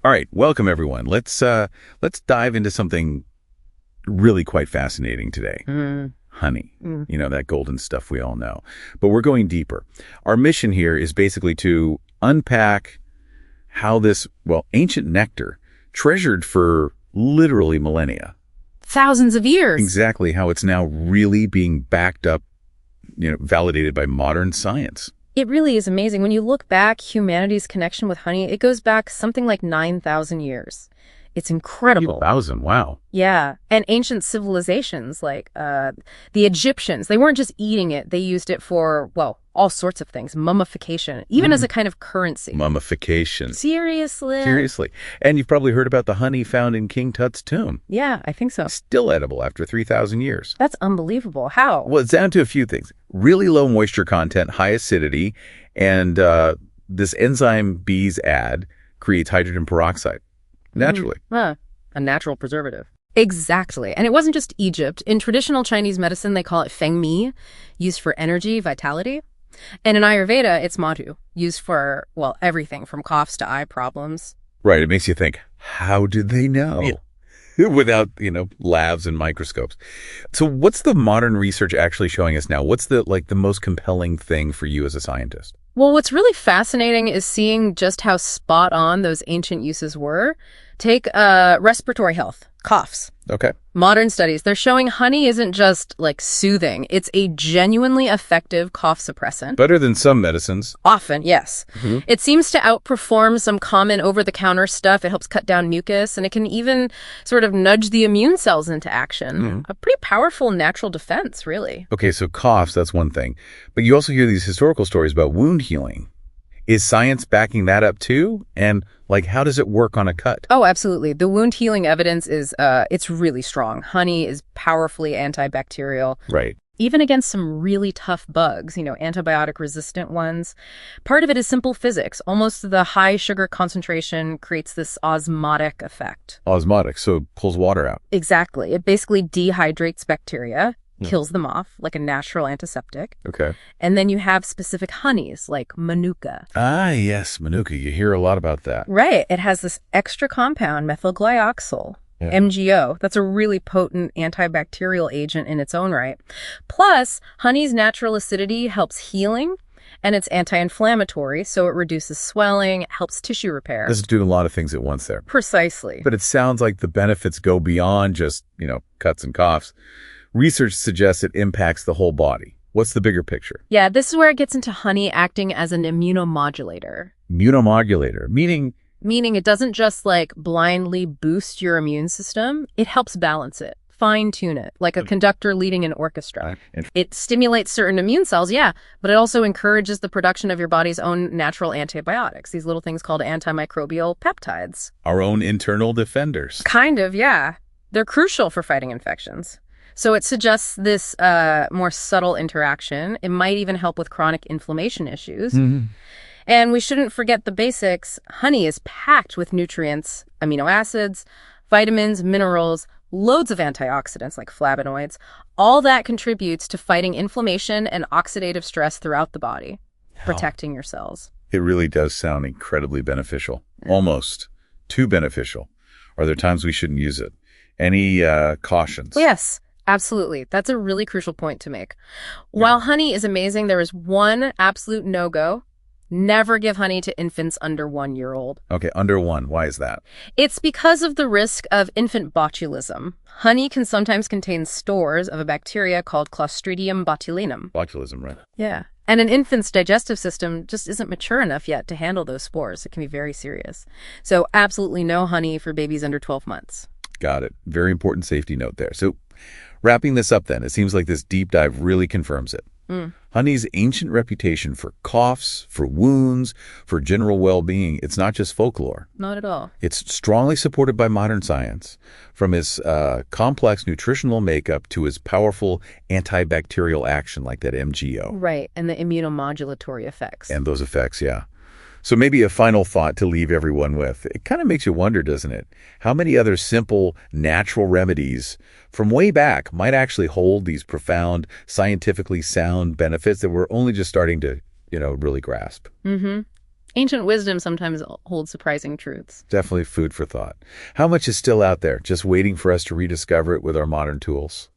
All right, welcome everyone. Let's dive into something really quite fascinating today. Honey. You know, that golden stuff we all know. But we're going deeper. Our mission here is basically to unpack how this, ancient nectar, treasured for literally millennia. Thousands of years. Exactly how it's now really being backed up, validated by modern science. It really is amazing. When you look back, humanity's connection with honey, it goes back something like 9,000 years. It's incredible. 8,000, wow. Yeah. And ancient civilizations like the Egyptians, they weren't just eating it. They used it for, all sorts of things. Mummification, even as a kind of currency. Mummification. Seriously. And you've probably heard about the honey found in King Tut's tomb. Yeah, I think so. Still edible after 3,000 years. That's unbelievable. How? Well, it's down to a few things. Really low moisture content, high acidity, and this enzyme bees add creates hydrogen peroxide. Naturally. A natural preservative. Exactly. And it wasn't just Egypt. In traditional Chinese medicine, they call it feng mi, used for energy, vitality. And in Ayurveda, it's madhu, used for, everything from coughs to eye problems. Right. It makes you think, how did they know? Yeah. Without, labs and microscopes. So what's the modern research actually showing us now? What's the most compelling thing for you as a scientist? Well, what's really fascinating is seeing just how spot on those ancient uses were. Take respiratory health, coughs. Okay. Modern studies, they're showing honey isn't just soothing. It's a genuinely effective cough suppressant. Better than some medicines. Often, yes. It seems to outperform some common over-the-counter stuff. It helps cut down mucus, and it can even sort of nudge the immune cells into action. A pretty powerful natural defense, really. Okay, so coughs, that's one thing. But you also hear these historical stories about wound healing. Is science backing that up too? And how does it work on a cut? Oh, absolutely. The wound healing evidence is, it's really strong. Honey is powerfully antibacterial. Right. Even against some really tough bugs, antibiotic resistant ones. Part of it is simple physics. Almost the high sugar concentration creates this osmotic effect. Osmotic, so it pulls water out. Exactly. It basically dehydrates bacteria, kills them off like a natural antiseptic. Okay. And then you have specific honeys like manuka. Ah, yes, manuka. You hear a lot about that. Right. It has this extra compound, methylglyoxal, MgO. That's a really potent antibacterial agent in its own right. Plus, honey's natural acidity helps healing, and it's anti-inflammatory, so it reduces swelling, helps tissue repair. This is doing a lot of things at once there. Precisely. But it sounds like the benefits go beyond just, cuts and coughs. Research suggests it impacts the whole body. What's the bigger picture? Yeah, this is where it gets into honey acting as an immunomodulator. Immunomodulator, meaning it doesn't just blindly boost your immune system. It helps balance it, fine-tune it, like a conductor leading an orchestra. It stimulates certain immune cells, but it also encourages the production of your body's own natural antibiotics, these little things called antimicrobial peptides. Our own internal defenders. Kind of, yeah. They're crucial for fighting infections. So it suggests this more subtle interaction. It might even help with chronic inflammation issues. And we shouldn't forget the basics. Honey is packed with nutrients, amino acids, vitamins, minerals, loads of antioxidants like flavonoids. All that contributes to fighting inflammation and oxidative stress throughout the body, protecting your cells. It really does sound incredibly beneficial, almost too beneficial. Are there times we shouldn't use it? Any cautions? Yes. Absolutely. That's a really crucial point to make. While honey is amazing, there is one absolute no-go. Never give honey to infants under 1 year old. Okay, under 1. Why is that? It's because of the risk of infant botulism. Honey can sometimes contain stores of a bacteria called Clostridium botulinum. Botulism, right? Yeah. And an infant's digestive system just isn't mature enough yet to handle those spores. It can be very serious. So absolutely no honey for babies under 12 months. Got it. Very important safety note there. So wrapping this up then, it seems like this deep dive really confirms it. Honey's ancient reputation for coughs, for wounds, for general well-being, it's not just folklore. Not at all. It's strongly supported by modern science, from its complex nutritional makeup to its powerful antibacterial action like that MgO. Right, and the immunomodulatory effects. And those effects, yeah. So maybe a final thought to leave everyone with. It kind of makes you wonder, doesn't it? How many other simple, natural remedies from way back might actually hold these profound, scientifically sound benefits that we're only just starting to, really grasp? Ancient wisdom sometimes holds surprising truths. Definitely food for thought. How much is still out there, just waiting for us to rediscover it with our modern tools?